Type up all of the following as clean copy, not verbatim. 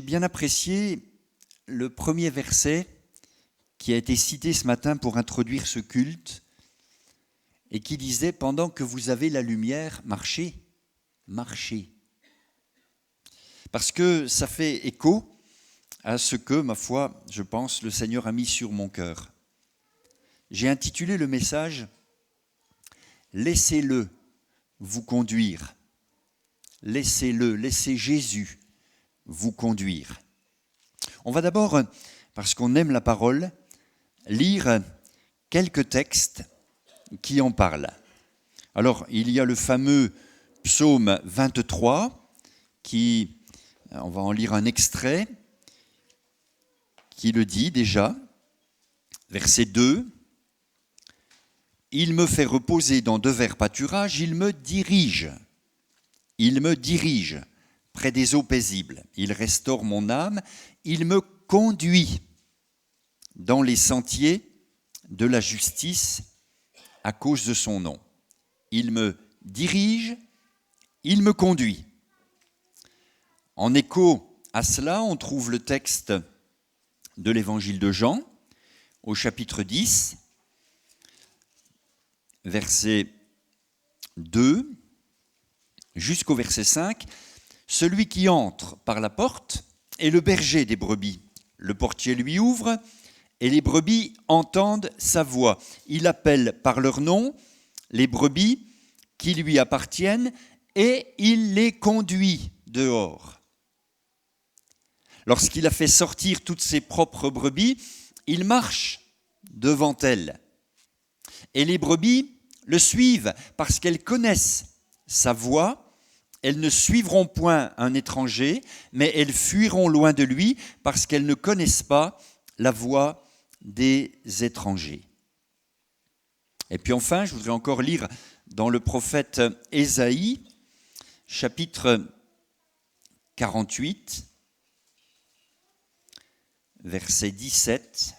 bien apprécié le premier verset qui a été cité ce matin pour introduire ce culte et qui disait « Pendant que vous avez la lumière, marchez, marchez ». Parce que ça fait écho à ce que, ma foi, je pense, le Seigneur a mis sur mon cœur. J'ai intitulé le message « Laissez-le vous conduire ». Laissez-le, laissez Jésus vous conduire. On va d'abord, parce qu'on aime la parole, lire quelques textes qui en parlent. Alors, il y a le fameux psaume 23, on va en lire un extrait, qui le dit déjà, verset 2. « Il me fait reposer dans de verts pâturages, il me dirige près des eaux paisibles. Il restaure mon âme, il me conduit dans les sentiers de la justice à cause de son nom. Il me dirige, il me conduit. » En écho à cela, on trouve le texte de l'évangile de Jean, au chapitre 10, verset 2, jusqu'au verset 5. « Celui qui entre par la porte est le berger des brebis. Le portier lui ouvre, et les brebis entendent sa voix. Il appelle par leur nom les brebis qui lui appartiennent, et il les conduit dehors. Lorsqu'il a fait sortir toutes ses propres brebis, il marche devant elles. Et les brebis le suivent parce qu'elles connaissent sa voix. Elles ne suivront point un étranger, mais elles fuiront loin de lui parce qu'elles ne connaissent pas la voix des étrangers. » Et puis enfin, je voudrais encore lire dans le prophète Ésaïe, chapitre 48, verset 17.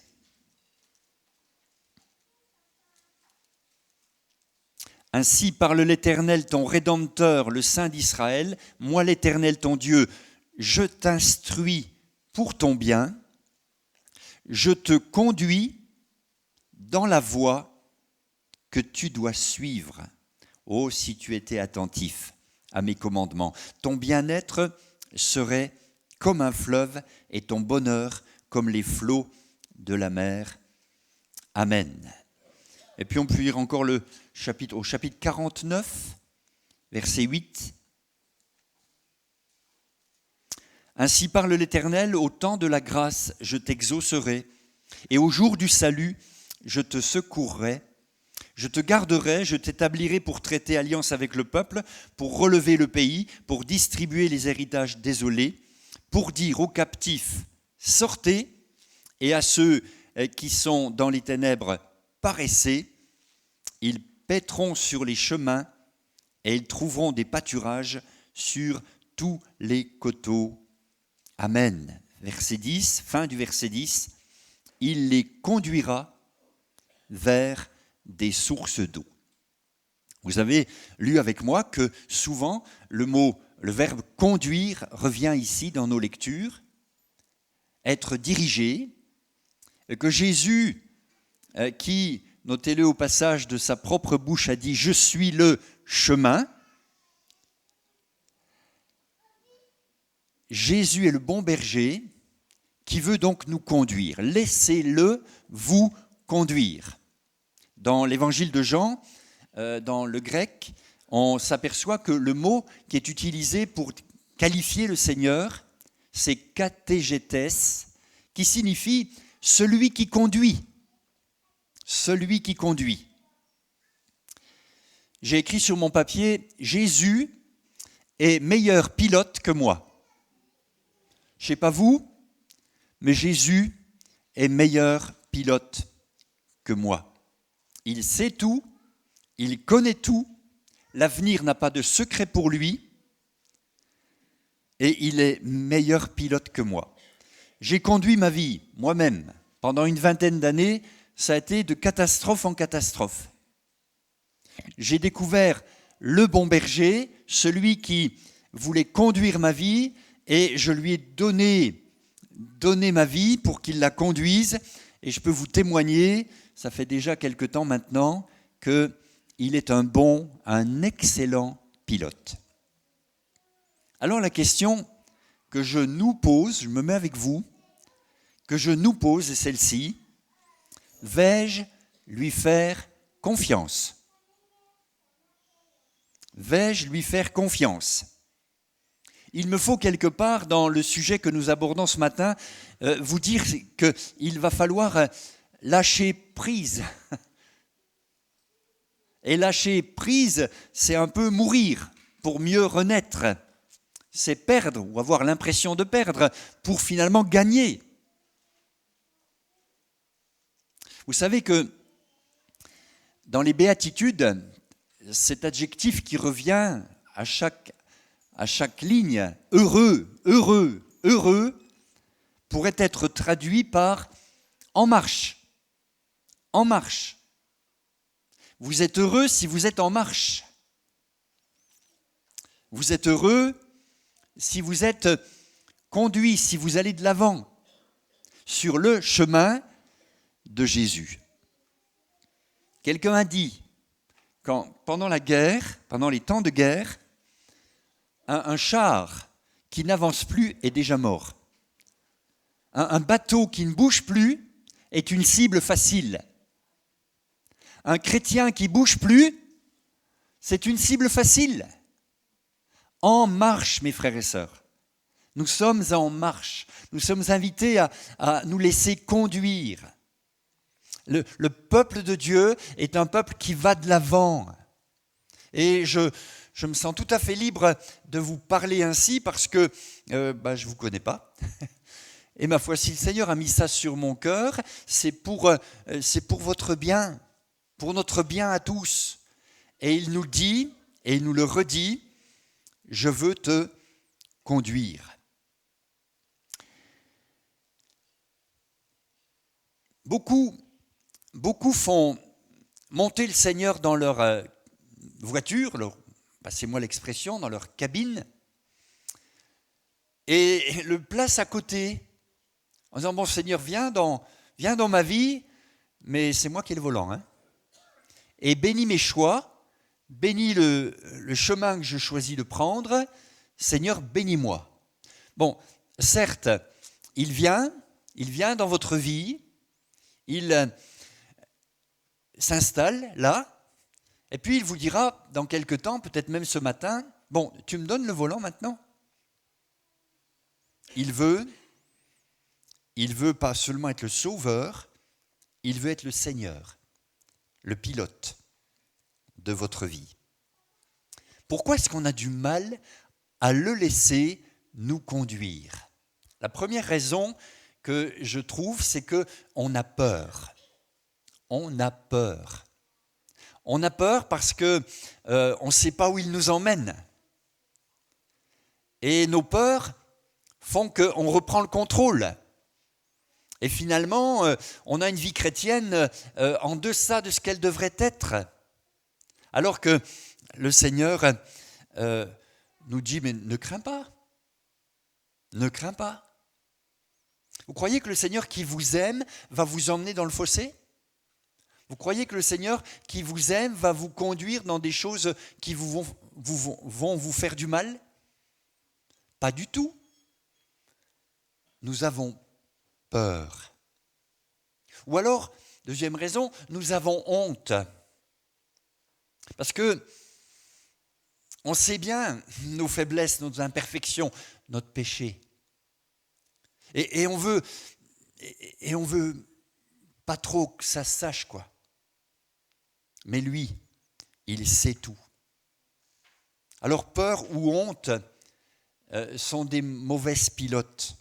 « Ainsi parle l'Éternel, ton Rédempteur, le Saint d'Israël, moi l'Éternel, ton Dieu, je t'instruis pour ton bien, je te conduis dans la voie que tu dois suivre. Oh, si tu étais attentif à mes commandements, ton bien-être serait comme un fleuve et ton bonheur comme les flots de la mer. Amen. » Et puis on peut lire encore au chapitre 49, verset 8. « Ainsi parle l'Éternel, au temps de la grâce, je t'exaucerai, et au jour du salut, je te secourrai. Je te garderai, je t'établirai pour traiter alliance avec le peuple, pour relever le pays, pour distribuer les héritages désolés, pour dire aux captifs, sortez, et à ceux qui sont dans les ténèbres, paraissez. Ils paîtront sur les chemins et ils trouveront des pâturages sur tous les coteaux. Amen. » Verset 10, fin du verset 10. « Il les conduira vers des sources d'eau. » Vous avez lu avec moi que souvent le verbe conduire revient ici dans nos lectures, être dirigé, que Jésus, qui, notez-le au passage de sa propre bouche, a dit « Je suis le chemin ». Jésus est le bon berger qui veut donc nous conduire. Laissez-le vous conduire. Dans l'évangile de Jean, dans le grec, on s'aperçoit que le mot qui est utilisé pour qualifier le Seigneur, c'est katégétes, qui signifie « celui qui conduit ». Celui qui conduit. J'ai écrit sur mon papier « Jésus est meilleur pilote que moi ». Je ne sais pas vous, mais Jésus est meilleur pilote que moi. Il sait tout, il connaît tout, l'avenir n'a pas de secret pour lui et il est meilleur pilote que moi. J'ai conduit ma vie moi-même pendant une vingtaine d'années, ça a été de catastrophe en catastrophe. J'ai découvert le bon berger, celui qui voulait conduire ma vie et je lui ai donné ma vie pour qu'il la conduise. Et je peux vous témoigner, ça fait déjà quelque temps maintenant, qu'il est un excellent pilote. Alors la question que je nous pose, je me mets avec vous, que je nous pose est celle-ci: vais-je lui faire confiance ? Vais-je lui faire confiance ? Il me faut quelque part, dans le sujet que nous abordons ce matin, vous dire qu'il va falloir lâcher prise. Et lâcher prise, c'est un peu mourir pour mieux renaître. C'est perdre ou avoir l'impression de perdre pour finalement gagner. Vous savez que dans les béatitudes, cet adjectif qui revient à chaque ligne, heureux, heureux, heureux, pourrait être traduit par en marche. En marche. Vous êtes heureux si vous êtes en marche. Vous êtes heureux si vous êtes conduit, si vous allez de l'avant sur le chemin de Jésus. Quelqu'un a dit, pendant la guerre, pendant les temps de guerre, un char qui n'avance plus est déjà mort. Un bateau qui ne bouge plus est une cible facile. Un chrétien qui ne bouge plus, c'est une cible facile. En marche, mes frères et sœurs. Nous sommes en marche. Nous sommes invités à nous laisser conduire. Le peuple de Dieu est un peuple qui va de l'avant. Et je me sens tout à fait libre de vous parler ainsi parce que je ne vous connais pas. Et ma foi, si le Seigneur a mis ça sur mon cœur, c'est pour votre bien, pour notre bien à tous. Et il nous dit, et il nous le redit, je veux te conduire. Beaucoup font monter le Seigneur dans leur voiture, passez-moi l'expression, dans leur cabine, et le placent à côté, en disant, bon Seigneur, viens dans ma vie, mais c'est moi qui ai le volant. Hein. Et bénis mes choix, bénis le chemin que je choisis de prendre, Seigneur, bénis-moi. Bon, certes, il vient dans votre vie, il s'installe là, et puis il vous dira dans quelque temps, peut-être même ce matin, bon, tu me donnes le volant maintenant ? Il veut pas seulement être le sauveur, il veut être le Seigneur, le pilote de votre vie. Pourquoi est-ce qu'on a du mal à le laisser nous conduire ? La première raison que je trouve, c'est qu'on a peur. On a peur. On a peur parce qu'on ne sait pas où il nous emmène. Et nos peurs font qu'on reprend le contrôle. Et finalement, on a une vie chrétienne en deçà de ce qu'elle devrait être. Alors que le Seigneur nous dit, mais ne crains pas. Ne crains pas. Vous croyez que le Seigneur qui vous aime va vous emmener dans le fossé ? Vous croyez que le Seigneur qui vous aime va vous conduire dans des choses qui vont vous faire du mal ? Pas du tout. Nous avons peur. Ou alors, deuxième raison, nous avons honte. Parce que on sait bien nos faiblesses, nos imperfections, notre péché. Et on veut pas trop que ça se sache, quoi. Mais lui, il sait tout. Alors peur ou honte sont des mauvaises pilotes.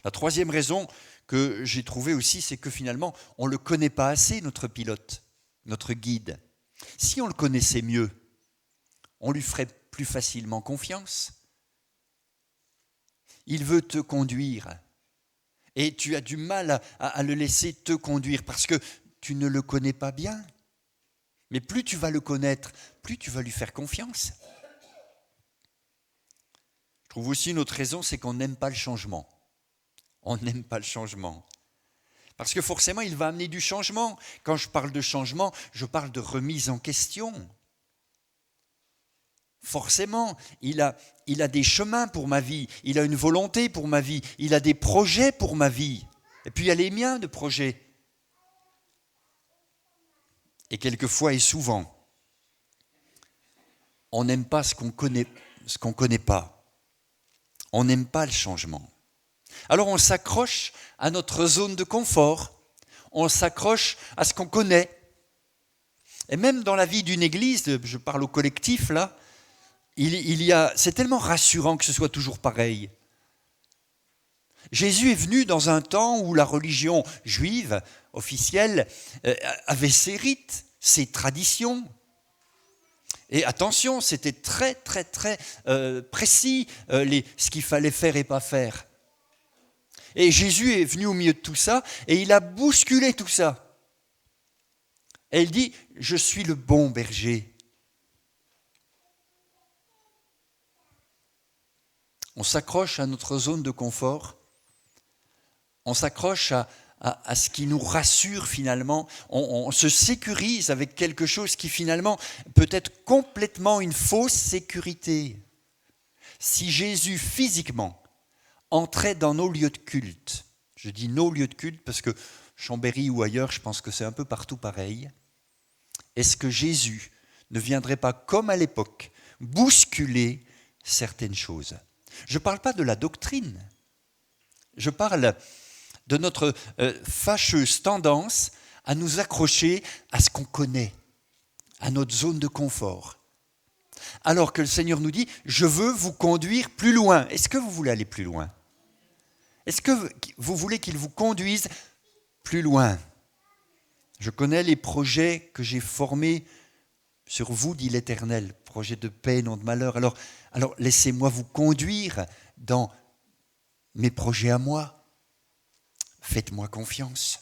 La troisième raison que j'ai trouvée aussi, c'est que finalement, on ne le connaît pas assez, notre pilote, notre guide. Si on le connaissait mieux, on lui ferait plus facilement confiance. Il veut te conduire et tu as du mal à le laisser te conduire parce que tu ne le connais pas bien. Mais plus tu vas le connaître, plus tu vas lui faire confiance. Je trouve aussi une autre raison, c'est qu'on n'aime pas le changement. On n'aime pas le changement. Parce que forcément, il va amener du changement. Quand je parle de changement, je parle de remise en question. Forcément, il a des chemins pour ma vie, il a une volonté pour ma vie, il a des projets pour ma vie. Et puis il y a les miens de projets. Et quelquefois et souvent, on n'aime pas ce qu'on connaît pas. On n'aime pas le changement. Alors on s'accroche à notre zone de confort, on s'accroche à ce qu'on connaît. Et même dans la vie d'une église, je parle au collectif là, c'est tellement rassurant que ce soit toujours pareil. Jésus est venu dans un temps où la religion juive officielle avait ses rites, ses traditions. Et attention, c'était très très très précis ce qu'il fallait faire et pas faire. Et Jésus est venu au milieu de tout ça et il a bousculé tout ça. Et il dit, je suis le bon berger. On s'accroche à notre zone de confort, on s'accroche à ce qui nous rassure finalement, on se sécurise avec quelque chose qui finalement peut être complètement une fausse sécurité. Si Jésus physiquement entrait dans nos lieux de culte, je dis nos lieux de culte parce que Chambéry ou ailleurs, je pense que c'est un peu partout pareil, est-ce que Jésus ne viendrait pas comme à l'époque bousculer certaines choses ? Je ne parle pas de la doctrine, je parle de notre fâcheuse tendance à nous accrocher à ce qu'on connaît, à notre zone de confort. Alors que le Seigneur nous dit, je veux vous conduire plus loin. Est-ce que vous voulez aller plus loin ? Est-ce que vous voulez qu'il vous conduise plus loin ? Je connais les projets que j'ai formés sur vous, dit l'Éternel, projet de paix, non de malheur. Alors laissez-moi vous conduire dans mes projets à moi. Faites-moi confiance.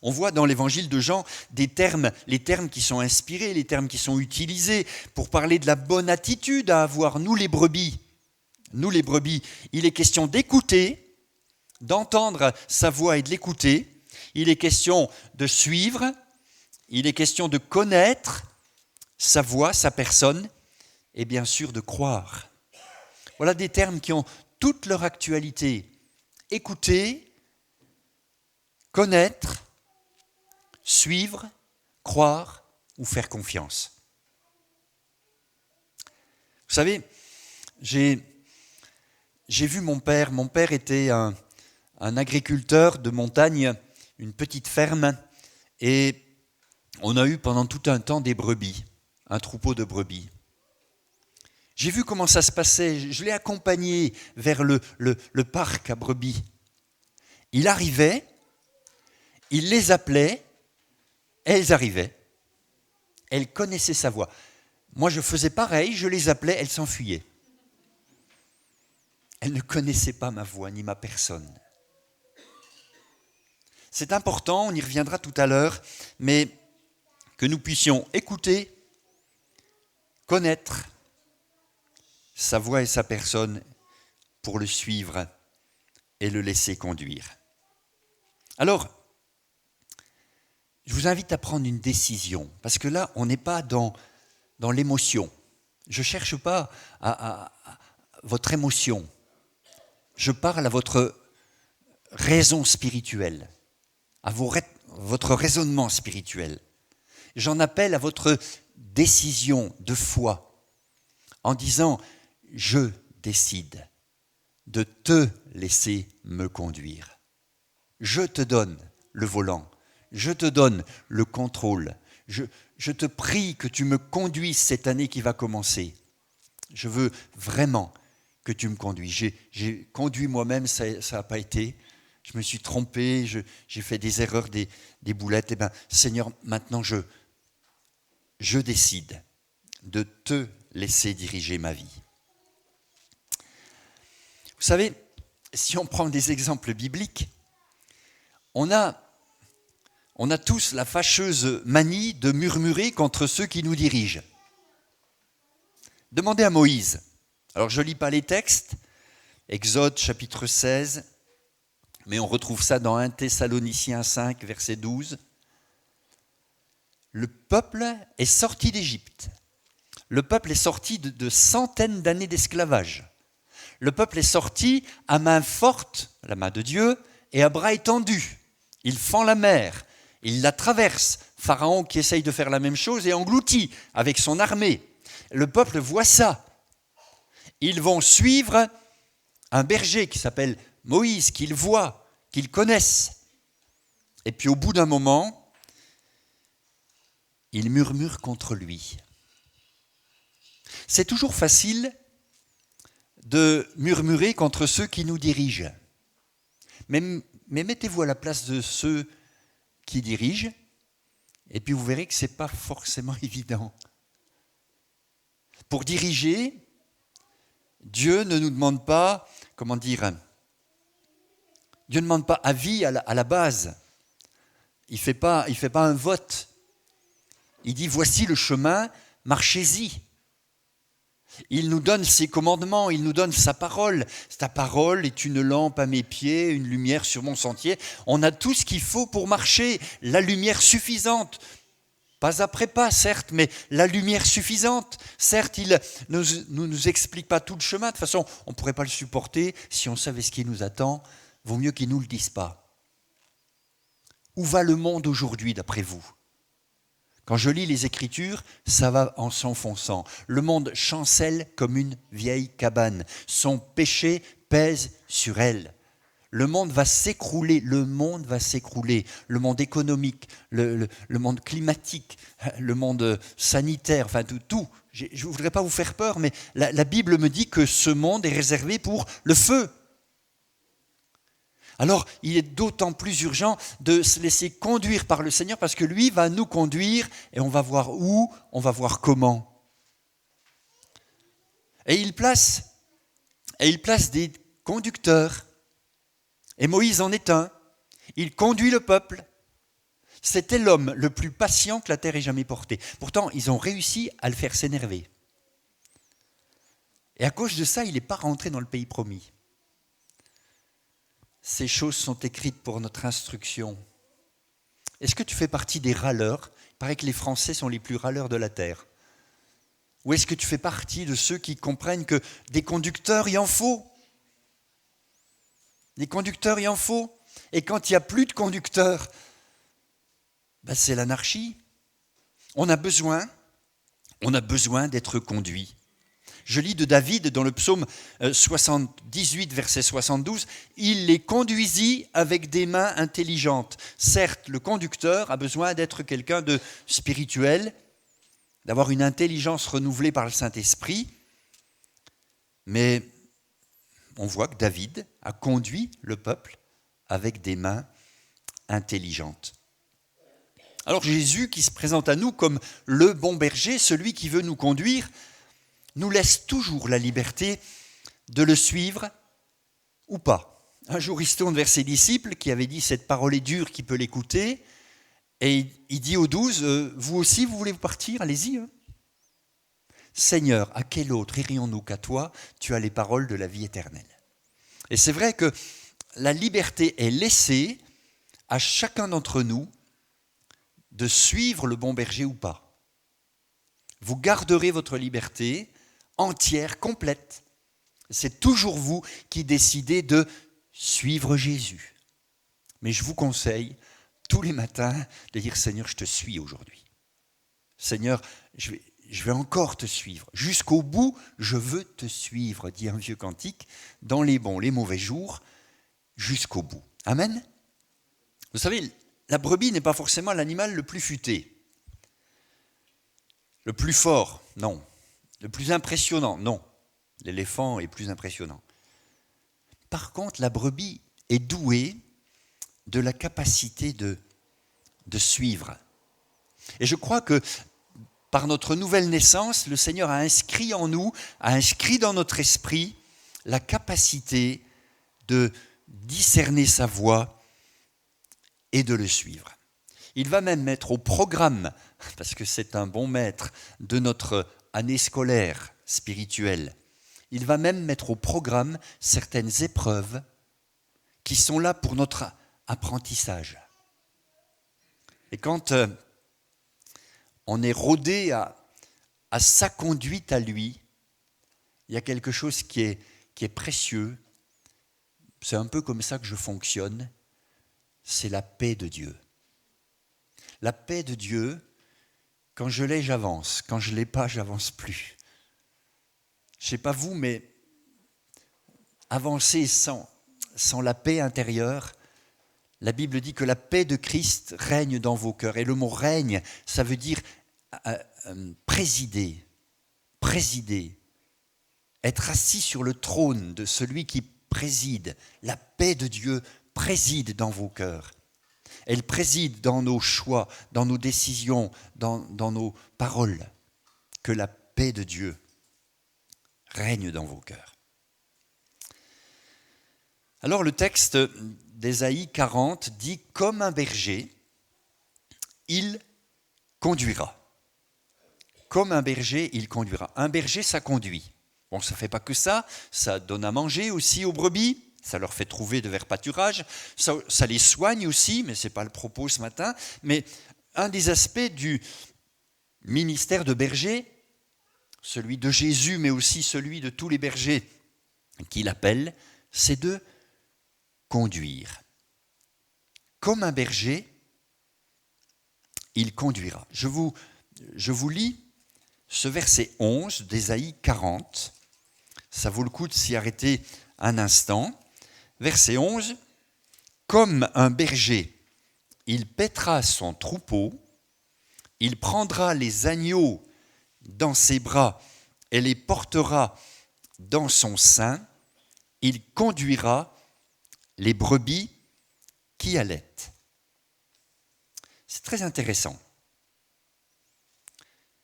On voit dans l'évangile de Jean les termes qui sont inspirés, les termes qui sont utilisés pour parler de la bonne attitude à avoir, nous les brebis. Nous les brebis, il est question d'écouter, d'entendre sa voix et de l'écouter. Il est question de suivre, il est question de connaître sa voix, sa personne, et bien sûr de croire. Voilà des termes qui ont toute leur actualité. Écouter, connaître, suivre, croire ou faire confiance. Vous savez, j'ai vu mon père. Mon père était un agriculteur de montagne, une petite ferme, et on a eu pendant tout un temps des brebis, un troupeau de brebis. J'ai vu comment ça se passait, je l'ai accompagné vers le parc à brebis. Il arrivait, il les appelait, elles arrivaient, elles connaissaient sa voix. Moi je faisais pareil, je les appelais, elles s'enfuyaient. Elles ne connaissaient pas ma voix ni ma personne. C'est important, on y reviendra tout à l'heure, mais que nous puissions écouter, connaître sa voix et sa personne pour le suivre et le laisser conduire. Alors, je vous invite à prendre une décision, parce que là, on n'est pas dans l'émotion. Je ne cherche pas à votre émotion. Je parle à votre raison spirituelle, à votre raisonnement spirituel. J'en appelle à votre décision de foi, en disant « Je décide de te laisser me conduire. Je te donne le volant, je te donne le contrôle. Je te prie que tu me conduises cette année qui va commencer. Je veux vraiment que tu me conduises. J'ai conduit moi-même, ça n'a pas été. Je me suis trompé, j'ai fait des erreurs, des boulettes. Eh bien, Seigneur, maintenant je décide de te laisser diriger ma vie. Vous savez, si on prend des exemples bibliques, on a tous la fâcheuse manie de murmurer contre ceux qui nous dirigent. Demandez à Moïse. Alors je ne lis pas les textes, Exode chapitre 16, mais on retrouve ça dans 1 Thessaloniciens 5, verset 12. Le peuple est sorti d'Égypte. Le peuple est sorti de centaines d'années d'esclavage. Le peuple est sorti à main forte, la main de Dieu, et à bras étendus. Il fend la mer, il la traverse. Pharaon qui essaye de faire la même chose est englouti avec son armée. Le peuple voit ça. Ils vont suivre un berger qui s'appelle Moïse, qu'ils voient, qu'ils connaissent. Et puis au bout d'un moment, ils murmurent contre lui. C'est toujours facile de murmurer contre ceux qui nous dirigent. Mais mettez-vous à la place de ceux qui dirigent, et puis vous verrez que ce n'est pas forcément évident. Pour diriger, Dieu ne nous demande pas, Dieu ne demande pas avis à la base. Il fait pas un vote. Il dit, voici le chemin, marchez-y. Il nous donne ses commandements, il nous donne sa parole. Ta parole est une lampe à mes pieds, une lumière sur mon sentier. On a tout ce qu'il faut pour marcher, la lumière suffisante. Pas après pas, certes, mais la lumière suffisante. Certes, il ne nous explique pas tout le chemin. De toute façon, on ne pourrait pas le supporter si on savait ce qui nous attend. Vaut mieux qu'il ne nous le dise pas. Où va le monde aujourd'hui, d'après vous ? Quand je lis les Écritures, ça va en s'enfonçant. Le monde chancelle comme une vieille cabane. Son péché pèse sur elle. Le monde va s'écrouler, le monde économique, le monde climatique, le monde sanitaire, enfin tout. Je ne voudrais pas vous faire peur, mais la Bible me dit que ce monde est réservé pour le feu. Alors, il est d'autant plus urgent de se laisser conduire par le Seigneur parce que lui va nous conduire et on va voir où, on va voir comment. Et il place des conducteurs. Et Moïse en est un. Il conduit le peuple. C'était l'homme le plus patient que la terre ait jamais porté. Pourtant, ils ont réussi à le faire s'énerver. Et à cause de ça, il n'est pas rentré dans le pays promis. Ces choses sont écrites pour notre instruction. Est-ce que tu fais partie des râleurs ? Il paraît que les Français sont les plus râleurs de la terre. Ou est-ce que tu fais partie de ceux qui comprennent que des conducteurs, il en faut ? Des conducteurs, il en faut. Et quand il n'y a plus de conducteurs, c'est l'anarchie. On a besoin d'être conduit. Je lis de David dans le psaume 78, verset 72, « Il les conduisit avec des mains intelligentes ». Certes, le conducteur a besoin d'être quelqu'un de spirituel, d'avoir une intelligence renouvelée par le Saint-Esprit, mais on voit que David a conduit le peuple avec des mains intelligentes. Alors Jésus, qui se présente à nous comme le bon berger, celui qui veut nous conduire, nous laisse toujours la liberté de le suivre ou pas. Un jour, il se tourne vers ses disciples qui avaient dit « Cette parole est dure, qui peut l'écouter ?» Et il dit aux 12 « Vous aussi, vous voulez partir ? Allez-y. » Seigneur, à quel autre irions-nous qu'à toi ? Tu as les paroles de la vie éternelle. Et c'est vrai que la liberté est laissée à chacun d'entre nous de suivre le bon berger ou pas. Vous garderez votre liberté entière, complète. C'est toujours vous qui décidez de suivre Jésus. Mais je vous conseille tous les matins de dire « Seigneur, je te suis aujourd'hui. Seigneur, je vais encore te suivre. Jusqu'au bout, je veux te suivre, dit un vieux cantique, dans les bons, les mauvais jours, jusqu'au bout. » Amen. Vous savez, la brebis n'est pas forcément l'animal le plus futé. Le plus fort, non. Le plus impressionnant, non. L'éléphant est plus impressionnant. Par contre, la brebis est douée de la capacité de suivre. Et je crois que par notre nouvelle naissance, le Seigneur a inscrit en nous, a inscrit dans notre esprit la capacité de discerner sa voix et de le suivre. Il va même mettre au programme, parce que c'est un bon maître de notre année scolaire spirituelle, Il va même mettre au programme certaines épreuves qui sont là pour notre apprentissage. Et quand on est rodé à sa conduite à lui, il y a quelque chose qui est précieux. C'est un peu comme ça que je fonctionne. C'est la paix de Dieu. La paix de Dieu, quand je l'ai, j'avance. Quand je ne l'ai pas, j'avance plus. Je ne sais pas vous, mais avancer sans la paix intérieure, la Bible dit que la paix de Christ règne dans vos cœurs. Et le mot règne, ça veut dire présider, être assis sur le trône de celui qui préside. La paix de Dieu préside dans vos cœurs. Elle préside dans nos choix, dans nos décisions, dans nos paroles. Que la paix de Dieu règne dans vos cœurs. Alors le texte d'Ésaïe 40 dit « Comme un berger, il conduira ». Comme un berger, il conduira. Un berger, ça conduit. Bon, ça ne fait pas que ça donne à manger aussi aux brebis, ça leur fait trouver de verts pâturages, ça les soigne aussi, mais ce n'est pas le propos ce matin. Mais un des aspects du ministère de berger, celui de Jésus, mais aussi celui de tous les bergers qu'il appelle, c'est de conduire. Comme un berger, il conduira. Je vous lis ce verset 11 d'Ésaïe 40. Ça vaut le coup de s'y arrêter un instant. Verset 11. Comme un berger, il paîtra son troupeau, il prendra les agneaux dans ses bras et les portera dans son sein, il conduira les brebis qui allaitent. C'est très intéressant.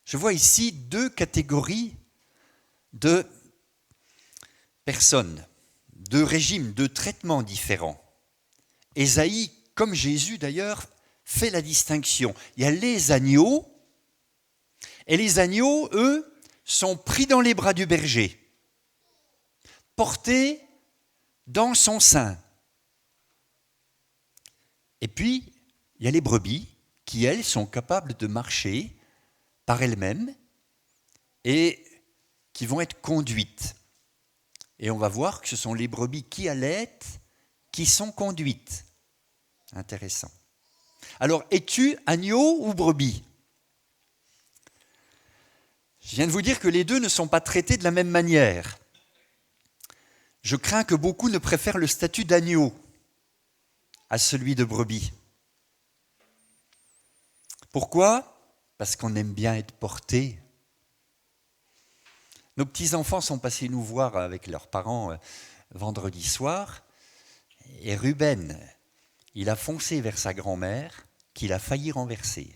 Je vois ici deux catégories de personnes, de régimes, de traitements différents. Ésaïe, comme Jésus d'ailleurs, fait la distinction. Il y a les agneaux, et les agneaux, eux, sont pris dans les bras du berger, portés dans son sein. Et puis, il y a les brebis qui, elles, sont capables de marcher par elles-mêmes et qui vont être conduites. Et on va voir que ce sont les brebis qui allaitent qui sont conduites. Intéressant. Alors, es-tu agneau ou brebis ? Je viens de vous dire que les deux ne sont pas traités de la même manière. Je crains que beaucoup ne préfèrent le statut d'agneau à celui de brebis. Pourquoi ? Parce qu'on aime bien être porté. Nos petits-enfants sont passés nous voir avec leurs parents vendredi soir. Et Ruben, il a foncé vers sa grand-mère qu'il a failli renverser.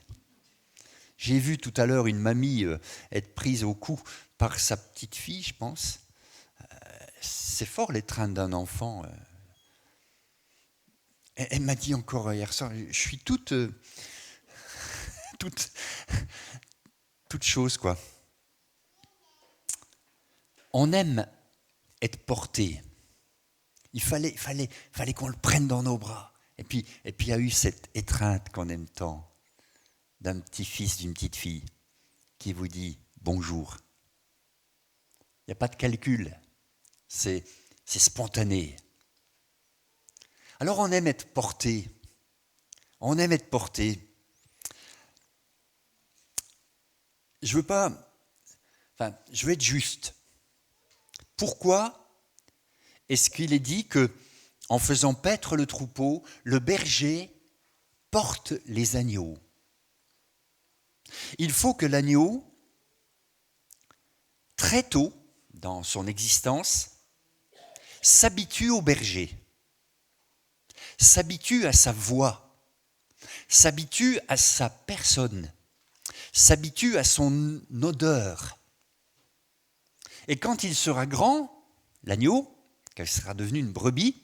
J'ai vu tout à l'heure une mamie être prise au cou par sa petite fille, je pense. C'est fort l'étreinte d'un enfant. Elle m'a dit encore hier soir, je suis toute chose, quoi. On aime être porté. Il fallait qu'on le prenne dans nos bras. Et puis il y a eu cette étreinte qu'on aime tant d'un petit-fils, d'une petite fille qui vous dit bonjour. Il n'y a pas de calcul. C'est spontané. Alors on aime être porté. On aime être porté. Je veux être juste. Pourquoi est-ce qu'il est dit que, en faisant paître le troupeau, le berger porte les agneaux ? Il faut que l'agneau, très tôt dans son existence, s'habitue au berger, s'habitue à sa voix, s'habitue à sa personne, s'habitue à son odeur. Et quand il sera grand, l'agneau, quand il sera devenu une brebis,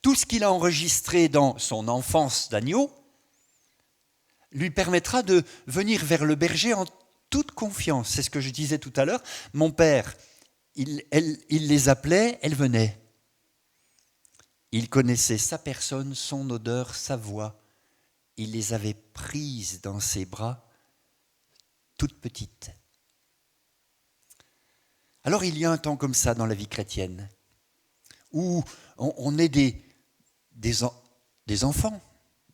tout ce qu'il a enregistré dans son enfance d'agneau lui permettra de venir vers le berger en toute confiance. C'est ce que je disais tout à l'heure. Mon père il les appelait, elles venaient. Il connaissait sa personne, son odeur, sa voix. Il les avait prises dans ses bras, toutes petites. Alors il y a un temps comme ça dans la vie chrétienne, où on est des enfants,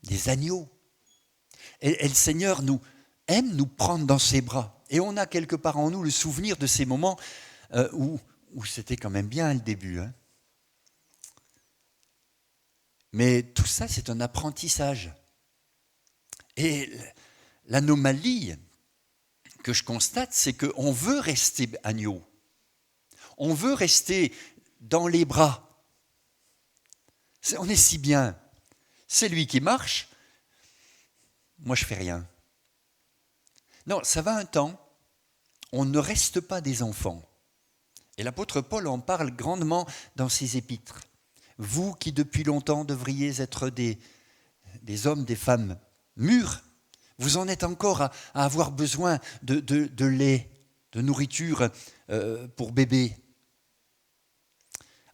des agneaux. Et le Seigneur aime nous prendre dans ses bras. Et on a quelque part en nous le souvenir de ces moments où c'était quand même bien le début. Hein. Mais tout ça, c'est un apprentissage. Et l'anomalie que je constate, c'est qu'on veut rester agneau. On veut rester dans les bras. On est si bien. C'est lui qui marche. Moi, je fais rien. Non, ça va un temps. On ne reste pas des enfants. Et l'apôtre Paul en parle grandement dans ses épîtres. Vous qui depuis longtemps devriez être des hommes, des femmes mûrs, vous en êtes encore à avoir besoin de lait, de nourriture pour bébé.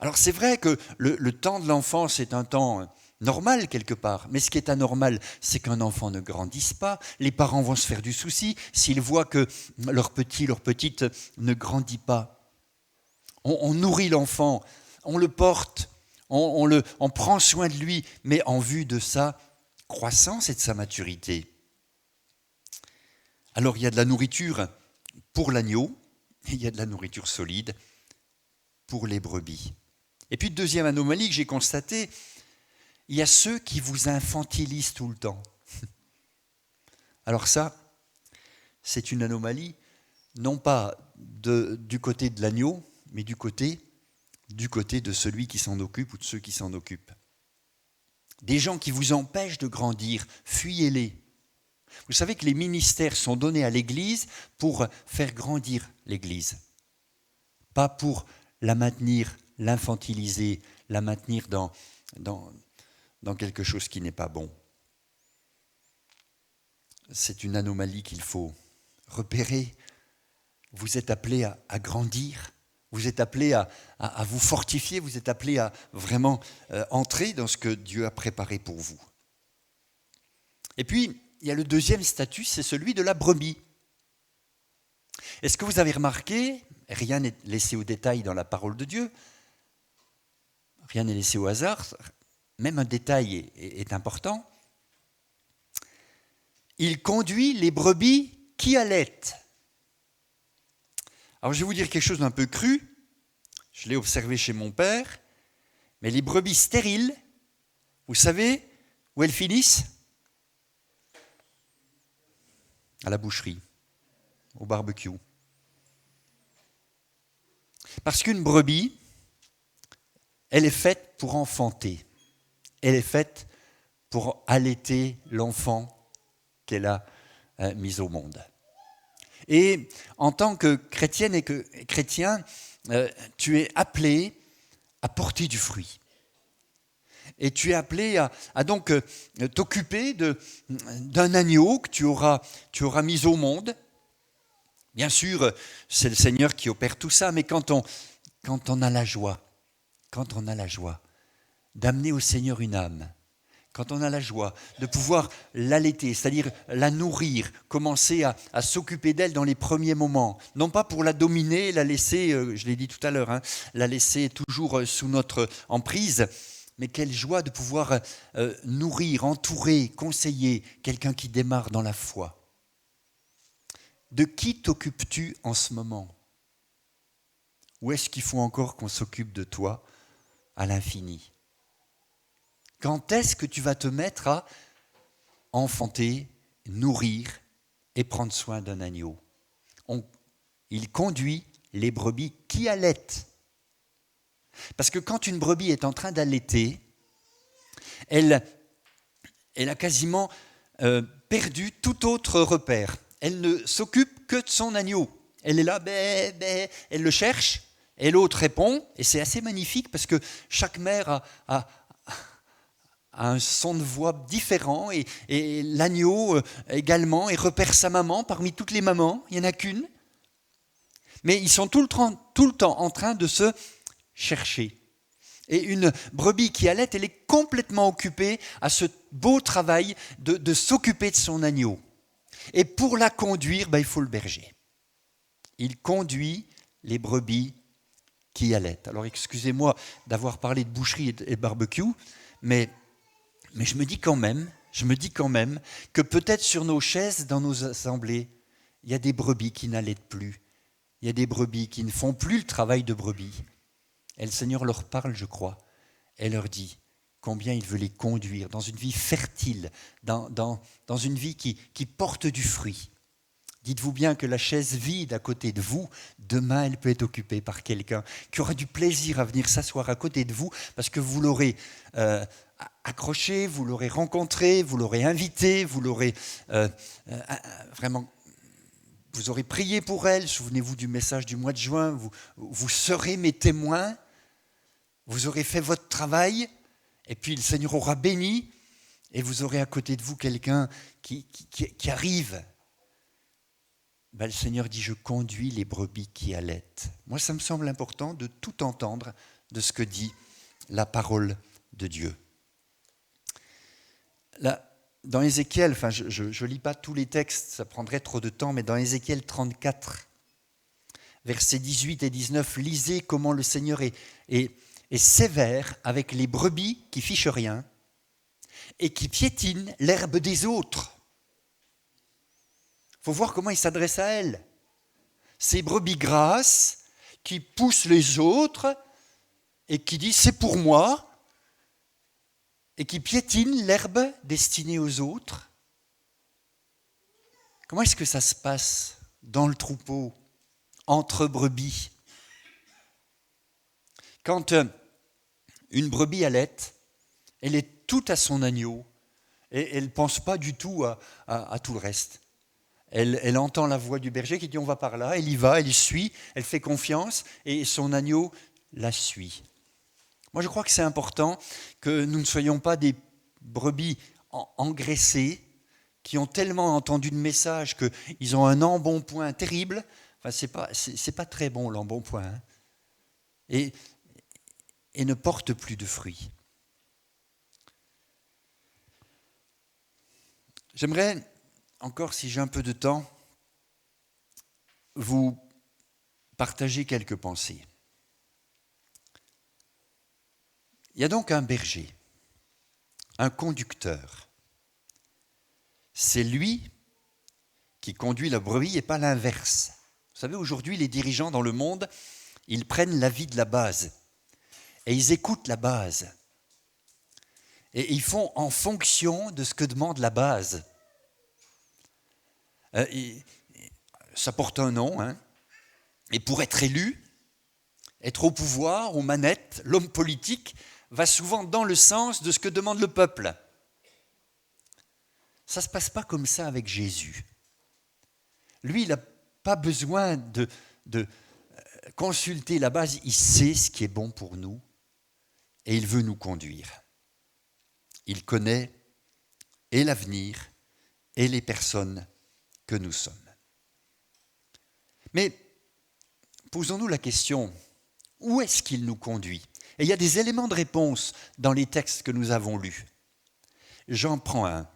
Alors c'est vrai que le temps de l'enfance est un temps normal quelque part, mais ce qui est anormal, c'est qu'un enfant ne grandisse pas, les parents vont se faire du souci s'ils voient que leur petit, leur petite ne grandit pas. On nourrit l'enfant, on le porte, on prend soin de lui, mais en vue de sa croissance et de sa maturité. Alors il y a de la nourriture pour l'agneau, et il y a de la nourriture solide pour les brebis. Et puis deuxième anomalie que j'ai constatée, il y a ceux qui vous infantilisent tout le temps. Alors ça, c'est une anomalie, non pas du côté de l'agneau, mais du côté de celui qui s'en occupe ou de ceux qui s'en occupent. Des gens qui vous empêchent de grandir, fuyez-les. Vous savez que les ministères sont donnés à l'Église pour faire grandir l'Église, pas pour la maintenir, l'infantiliser, la maintenir dans quelque chose qui n'est pas bon. C'est une anomalie qu'il faut repérer. Vous êtes appelés à grandir, vous êtes appelés à vous fortifier, vous êtes appelés à vraiment entrer dans ce que Dieu a préparé pour vous. Et puis, il y a le deuxième statut, c'est celui de la brebis. Est-ce que vous avez remarqué, rien n'est laissé au détail dans la parole de Dieu, rien n'est laissé au hasard, même un détail est important. Il conduit les brebis qui allaitent. Alors je vais vous dire quelque chose d'un peu cru, je l'ai observé chez mon père, mais les brebis stériles, vous savez où elles finissent ? À la boucherie, au barbecue. Parce qu'une brebis, elle est faite pour enfanter. Elle est faite pour allaiter l'enfant qu'elle a mis au monde. Et en tant que chrétienne et que chrétien, tu es appelé à porter du fruit. Et tu es appelé à donc t'occuper d'un agneau que tu auras mis au monde. Bien sûr, c'est le Seigneur qui opère tout ça, mais quand on a la joie d'amener au Seigneur une âme, quand on a la joie de pouvoir l'allaiter, c'est-à-dire la nourrir, commencer à s'occuper d'elle dans les premiers moments, non pas pour la dominer, la laisser, je l'ai dit tout à l'heure, la laisser toujours sous notre emprise, mais quelle joie de pouvoir nourrir, entourer, conseiller quelqu'un qui démarre dans la foi. De qui t'occupes-tu en ce moment ? Ou est-ce qu'il faut encore qu'on s'occupe de toi à l'infini ? Quand est-ce que tu vas te mettre à enfanter, nourrir et prendre soin d'un agneau ? Il conduit les brebis qui allaitent. Parce que quand une brebis est en train d'allaiter, elle a quasiment perdu tout autre repère. Elle ne s'occupe que de son agneau. Elle est là, bé, bé, elle le cherche, et l'autre répond, et c'est assez magnifique parce que chaque mère a un son de voix différent, et l'agneau également, et repère sa maman parmi toutes les mamans, il n'y en a qu'une. Mais ils sont tout le temps en train de se chercher. Et une brebis qui allait, elle est complètement occupée à ce beau travail de s'occuper de son agneau. Et pour la conduire, il faut le berger. Il conduit les brebis qui allaitent. Alors excusez-moi d'avoir parlé de boucherie et de barbecue, mais je me dis quand même que peut-être sur nos chaises, dans nos assemblées, il y a des brebis qui n'allaitent plus. Il y a des brebis qui ne font plus le travail de brebis. Et le Seigneur leur parle, je crois, et leur dit combien il veut les conduire dans une vie fertile, dans une vie qui porte du fruit. Dites-vous bien que la chaise vide à côté de vous, demain, elle peut être occupée par quelqu'un qui aura du plaisir à venir s'asseoir à côté de vous parce que vous l'aurez accroché, vous l'aurez rencontré, vous l'aurez invité, vous l'aurez vraiment... Vous aurez prié pour elle, souvenez-vous du message du mois de juin, vous serez mes témoins, vous aurez fait votre travail, et puis le Seigneur aura béni, et vous aurez à côté de vous quelqu'un qui arrive. Le Seigneur dit, je conduis les brebis qui allaitent. Moi, ça me semble important de tout entendre de ce que dit la parole de Dieu. Là, dans Ézéchiel, je ne lis pas tous les textes, ça prendrait trop de temps, mais dans Ézéchiel 34, versets 18 et 19, lisez comment le Seigneur est sévère avec les brebis qui fichent rien et qui piétinent l'herbe des autres. Il faut voir comment il s'adresse à elles. Ces brebis grasses qui poussent les autres et qui disent « c'est pour moi » et qui piétinent l'herbe destinée aux autres. Comment est-ce que ça se passe dans le troupeau, entre brebis? Quand une brebis allaite, elle est toute à son agneau et elle ne pense pas du tout à tout le reste. Elle entend la voix du berger qui dit on va par là, elle y va, elle y suit, elle fait confiance et son agneau la suit. Moi je crois que c'est important que nous ne soyons pas des brebis engraissées qui ont tellement entendu de messages qu'ils ont un embonpoint terrible. C'est pas très bon l'embonpoint. Hein, et ne portent plus de fruits. J'aimerais, encore si j'ai un peu de temps, vous partager quelques pensées. Il y a donc un berger, un conducteur. C'est lui qui conduit la brebis et pas l'inverse. Vous savez, aujourd'hui, les dirigeants dans le monde, ils prennent l'avis de la base et ils écoutent la base. Et ils font en fonction de ce que demande la base. Ça porte un nom, hein. Et pour être élu, être au pouvoir, aux manettes, l'homme politique va souvent dans le sens de ce que demande le peuple. Ça ne se passe pas comme ça avec Jésus. Lui, il n'a pas besoin de consulter la base, il sait ce qui est bon pour nous et il veut nous conduire. Il connaît et l'avenir et les personnes que nous sommes. Mais posons-nous la question, où est-ce qu'il nous conduit? Et il y a des éléments de réponse dans les textes que nous avons lus. J'en prends un.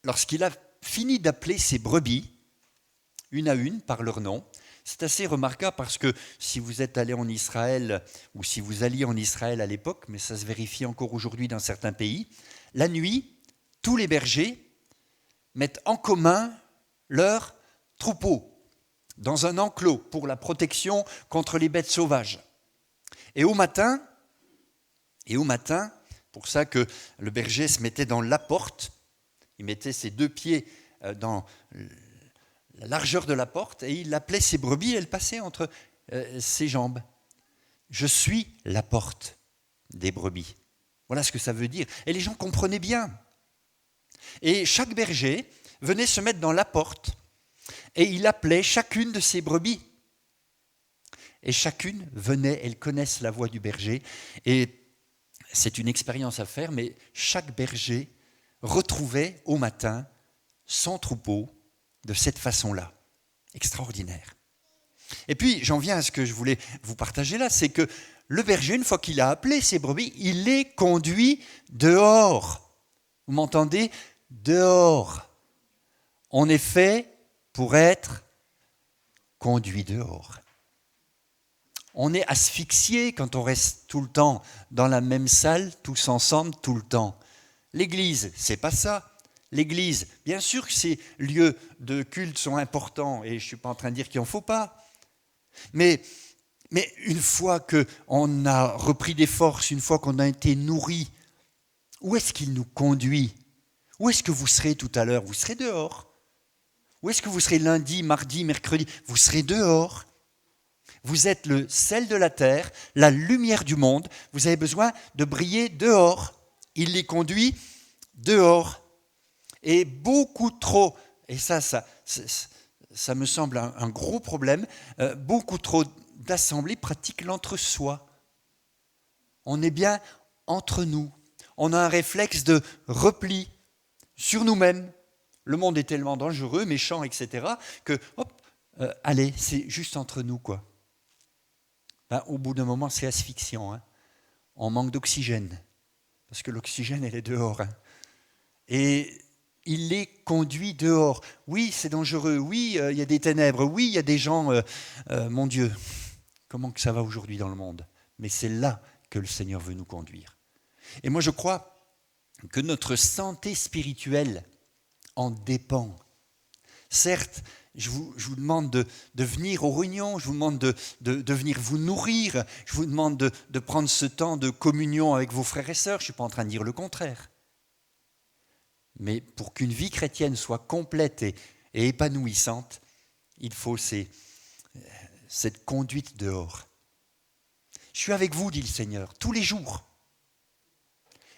Lorsqu'il a fini d'appeler ses brebis, une à une, par leur nom, c'est assez remarquable parce que si vous êtes allé en Israël ou si vous alliez en Israël à l'époque, mais ça se vérifie encore aujourd'hui dans certains pays, la nuit, tous les bergers mettent en commun leur troupeau dans un enclos pour la protection contre les bêtes sauvages. Et au matin, pour ça que le berger se mettait dans la porte, il mettait ses deux pieds dans la largeur de la porte et il appelait ses brebis et elles passaient entre ses jambes. Je suis la porte des brebis. Voilà ce que ça veut dire. Et les gens comprenaient bien. Et chaque berger venait se mettre dans la porte et il appelait chacune de ses brebis. Et chacune venait, elles connaissent la voix du berger et c'est une expérience à faire, mais chaque berger retrouvait au matin son troupeau de cette façon-là. Extraordinaire. Et puis, j'en viens à ce que je voulais vous partager là, c'est que le berger, une fois qu'il a appelé ses brebis, il les conduit dehors. Vous m'entendez? Dehors. On est fait pour être conduit dehors. On est asphyxié quand on reste tout le temps dans la même salle, tous ensemble, tout le temps. L'église, c'est pas ça. L'église, bien sûr que ces lieux de culte sont importants, et je ne suis pas en train de dire qu'il n'en faut pas. Mais une fois qu'on a repris des forces, une fois qu'on a été nourri, où est-ce qu'il nous conduit? Où est-ce que vous serez tout à l'heure? Vous serez dehors. Où est-ce que vous serez lundi, mardi, mercredi? Vous serez dehors. Vous êtes le sel de la terre, la lumière du monde. Vous avez besoin de briller dehors. Il les conduit dehors. Et beaucoup trop, et ça me semble un gros problème, beaucoup trop d'assemblées pratiquent l'entre-soi. On est bien entre nous. On a un réflexe de repli sur nous-mêmes. Le monde est tellement dangereux, méchant, etc., que, allez, c'est juste entre nous, quoi. Au bout d'un moment, c'est asphyxiant. On manque d'oxygène, parce que l'oxygène, elle est dehors. Et il les conduit dehors. Oui, c'est dangereux. Oui, il y a des ténèbres. Oui, il y a des gens, mon Dieu, comment que ça va aujourd'hui dans le monde? Mais c'est là que le Seigneur veut nous conduire. Et moi, je crois que notre santé spirituelle en dépend. Certes, je vous demande de venir aux réunions, je vous demande de venir vous nourrir, je vous demande de prendre ce temps de communion avec vos frères et sœurs, je ne suis pas en train de dire le contraire. Mais pour qu'une vie chrétienne soit complète et épanouissante, il faut cette conduite dehors. Je suis avec vous, dit le Seigneur, tous les jours.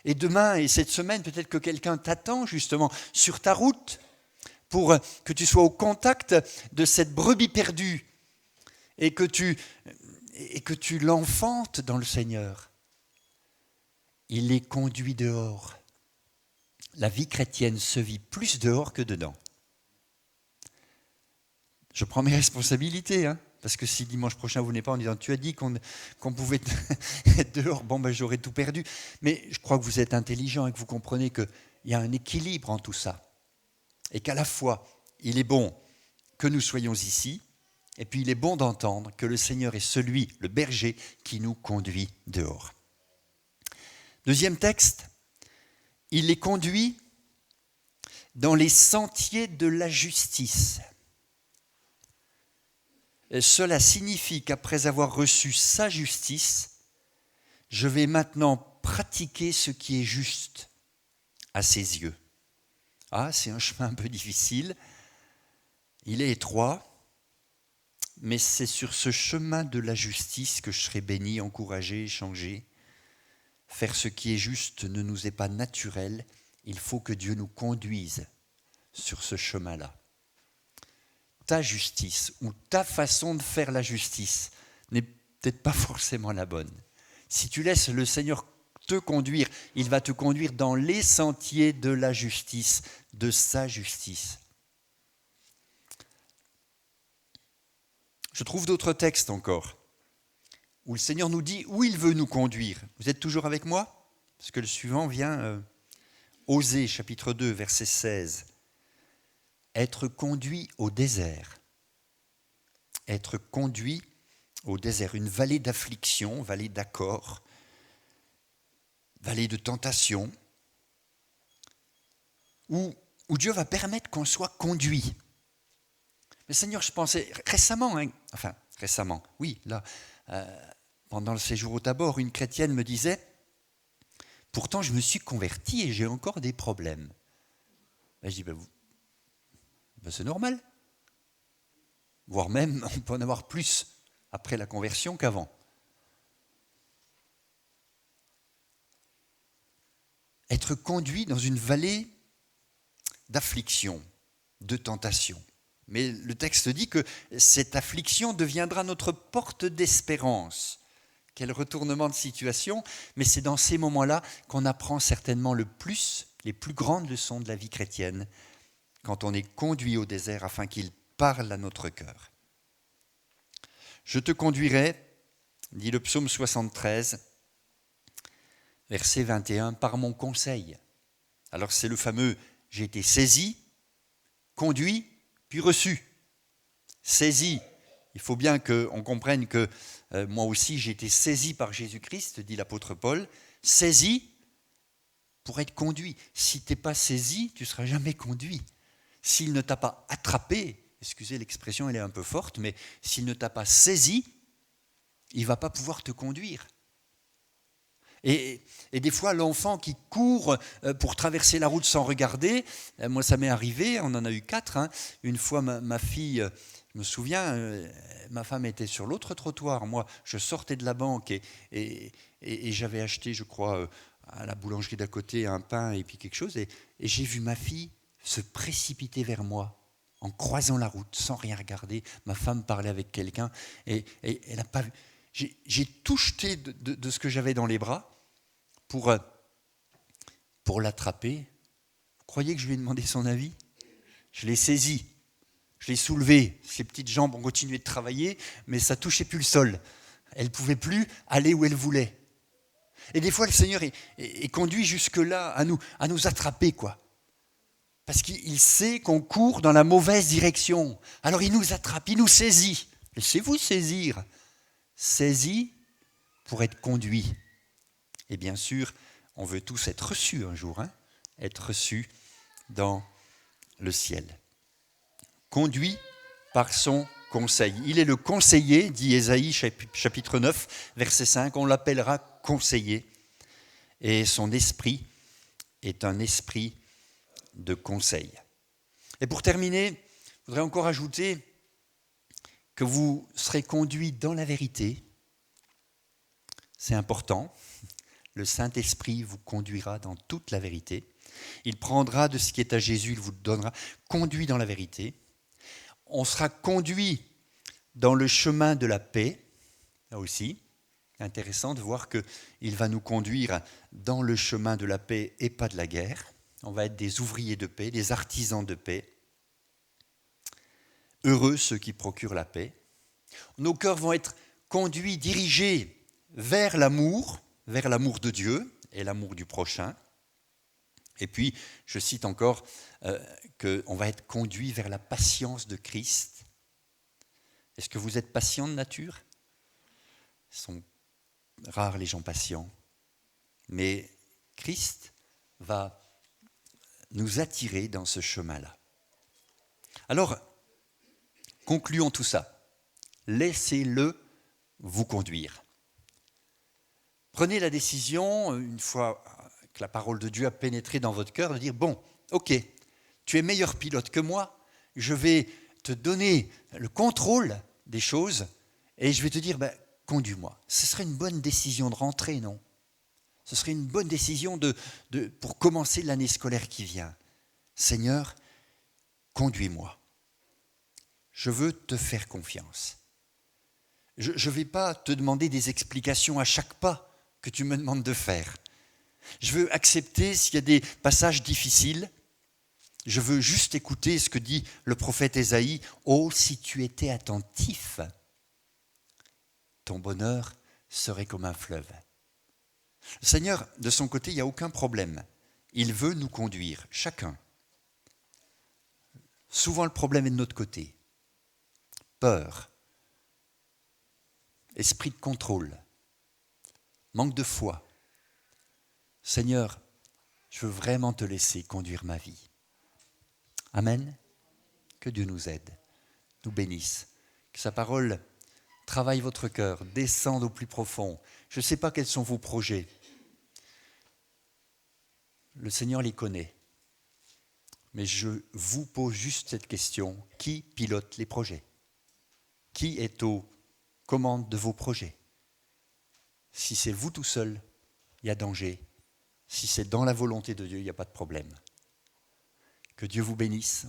Et demain et cette semaine, peut-être que quelqu'un t'attend justement sur ta route pour que tu sois au contact de cette brebis perdue et que tu l'enfantes dans le Seigneur. Il les conduit dehors. La vie chrétienne se vit plus dehors que dedans. Je prends mes responsabilités, parce que si dimanche prochain vous n'êtes pas en disant « tu as dit qu'on pouvait être dehors », j'aurais tout perdu. Mais je crois que vous êtes intelligent et que vous comprenez qu'il y a un équilibre en tout ça. Et qu'à la fois, il est bon que nous soyons ici, et puis il est bon d'entendre que le Seigneur est celui, le berger, qui nous conduit dehors. Deuxième texte. Il les conduit dans les sentiers de la justice. Et cela signifie qu'après avoir reçu sa justice, je vais maintenant pratiquer ce qui est juste à ses yeux. C'est un chemin un peu difficile, il est étroit, mais c'est sur ce chemin de la justice que je serai béni, encouragé, changé. Faire ce qui est juste ne nous est pas naturel, il faut que Dieu nous conduise sur ce chemin-là. Ta justice ou ta façon de faire la justice n'est peut-être pas forcément la bonne. Si tu laisses le Seigneur te conduire, il va te conduire dans les sentiers de la justice, de sa justice. Je trouve d'autres textes encore, où le Seigneur nous dit où il veut nous conduire. Vous êtes toujours avec moi? Parce que le suivant vient, Osée, chapitre 2, verset 16. Être conduit au désert. Être conduit au désert, une vallée d'affliction, vallée d'accord, vallée de tentation, où Dieu va permettre qu'on soit conduit. Mais Seigneur, je pensais récemment, oui, là, pendant le séjour au Tabor, une chrétienne me disait « Pourtant, je me suis convertie et j'ai encore des problèmes. » Je dis « C'est normal. Voire même, on peut en avoir plus après la conversion qu'avant. » Être conduit dans une vallée d'affliction, de tentation. Mais le texte dit que cette affliction deviendra notre porte d'espérance. Quel retournement de situation, mais c'est dans ces moments-là qu'on apprend certainement les plus grandes leçons de la vie chrétienne, quand on est conduit au désert afin qu'il parle à notre cœur. Je te conduirai, dit le psaume 73, verset 21, par mon conseil. Alors c'est le fameux « j'ai été saisi, conduit, puis reçu ». Saisi, il faut bien qu'on comprenne que moi aussi j'ai été saisi par Jésus-Christ, dit l'apôtre Paul. Saisi pour être conduit. Si tu n'es pas saisi, tu ne seras jamais conduit. S'il ne t'a pas attrapé, excusez l'expression, elle est un peu forte, mais s'il ne t'a pas saisi, il ne va pas pouvoir te conduire. Et des fois, l'enfant qui court pour traverser la route sans regarder, moi ça m'est arrivé, on en a eu 4. Une fois, ma fille, je me souviens, ma femme était sur l'autre trottoir. Moi, je sortais de la banque et j'avais acheté, je crois, à la boulangerie d'à côté, un pain et puis quelque chose. Et j'ai vu ma fille se précipiter vers moi en croisant la route sans rien regarder. Ma femme parlait avec quelqu'un et elle n'a pas vu. J'ai tout jeté de ce que j'avais dans les bras pour l'attraper. Vous croyez que je lui ai demandé son avis ? Je l'ai saisi, je l'ai soulevé. Ses petites jambes ont continué de travailler, mais ça ne touchait plus le sol. Elle ne pouvait plus aller où elle voulait. Et des fois, le Seigneur est conduit jusque-là à nous attraper, quoi. Parce qu'il sait qu'on court dans la mauvaise direction. Alors il nous attrape, il nous saisit. Laissez-vous saisir. Saisi pour être conduit. Et bien sûr, on veut tous être reçus un jour, être reçus dans le ciel. Conduit par son conseil. Il est le conseiller, dit Ésaïe chapitre 9, verset 5, on l'appellera conseiller. Et son esprit est un esprit de conseil. Et pour terminer, je voudrais encore ajouter que vous serez conduits dans la vérité. C'est important. Le Saint-Esprit vous conduira dans toute la vérité. Il prendra de ce qui est à Jésus, il vous donnera, conduit dans la vérité. On sera conduit dans le chemin de la paix, là aussi. Intéressant de voir qu'il va nous conduire dans le chemin de la paix et pas de la guerre. On va être des ouvriers de paix, des artisans de paix. Heureux ceux qui procurent la paix. Nos cœurs vont être conduits, dirigés vers l'amour de Dieu et l'amour du prochain. Et puis, je cite encore qu'on va être conduit vers la patience de Christ. Est-ce que vous êtes patient de nature ? Ils sont rares les gens patients. Mais Christ va nous attirer dans ce chemin-là. Alors, concluons tout ça. Laissez-le vous conduire. Prenez la décision, une fois que la parole de Dieu a pénétré dans votre cœur, de dire, bon, ok, tu es meilleur pilote que moi, je vais te donner le contrôle des choses et je vais te dire, conduis-moi. Ce serait une bonne décision de rentrer, non ? Ce serait une bonne décision pour commencer l'année scolaire qui vient. Seigneur, conduis-moi. Je veux te faire confiance. Je ne vais pas te demander des explications à chaque pas que tu me demandes de faire. Je veux accepter s'il y a des passages difficiles. Je veux juste écouter ce que dit le prophète Ésaïe. « Oh, si tu étais attentif, ton bonheur serait comme un fleuve. » Le Seigneur, de son côté, il n'y a aucun problème. Il veut nous conduire, chacun. Souvent, le problème est de notre côté. Peur, esprit de contrôle, manque de foi. Seigneur, je veux vraiment te laisser conduire ma vie. Amen. Que Dieu nous aide, nous bénisse. Que sa parole travaille votre cœur, descende au plus profond. Je ne sais pas quels sont vos projets. Le Seigneur les connaît. Mais je vous pose juste cette question. Qui pilote les projets ? Qui est aux commandes de vos projets ? Si c'est vous tout seul, il y a danger. Si c'est dans la volonté de Dieu, il n'y a pas de problème. Que Dieu vous bénisse.